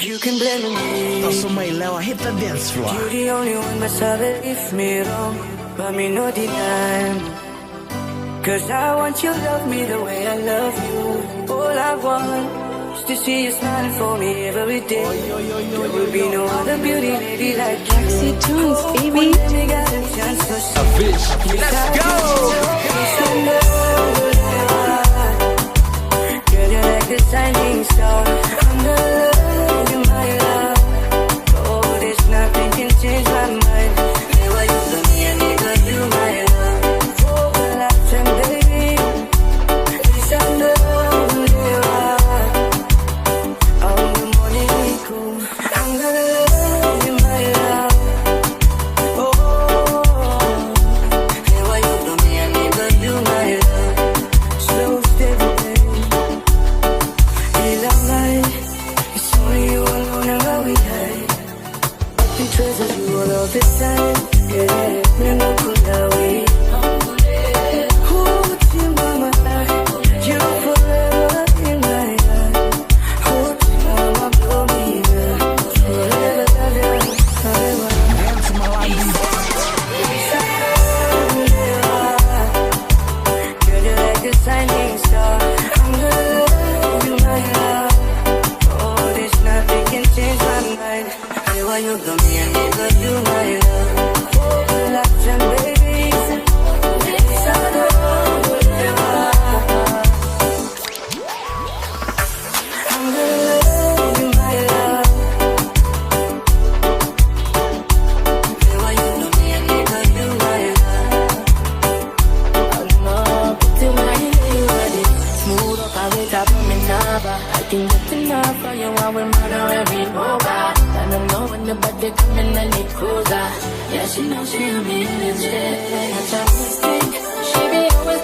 You can blame me. Also my Lewa hit the dance floor. You the only one that sabe if me wrong, but me no deny. Cause I want you to love me the way I love you. All I want is to see you smiling for me every day. There will be no other beauty lady like you. Raxz Tunez, baby. Avish, let's go! Girl, you're like the shining star. I'm gonna love you, my love. Oh, there's nothing can change my mind. Lewa, you love me and me love you, my love. Oh, lifetime, baby. This I know, Lewa. On the morning we cool. I'm gonna love you, my love. Oh, Lewa, you love me and me love you, my love. Slow, steady, baby. It's only you alone and what we hide. We treasure you all of the time. Yeah, we Noqu we. Who's in my life? You forever in my life. Who's in my blow me up? Forever love you, forever. Dance my life. Girl, you're like a shining star. I'm gonna love you, my love. Oh, there's nothing can change my mind. Lewa, you love me and me love you, my love. Oh, lifetime, baby. It's all over, Lewa. I'm gonna love you, my love. Lewa, you love me and me love you, my love. Smooth up, I wait up on me never. I can get enough for you while we murder every over. And I know when the body coming and it cruiser. Yeah, she knows she'll be in the jet. That's a mistake. She be always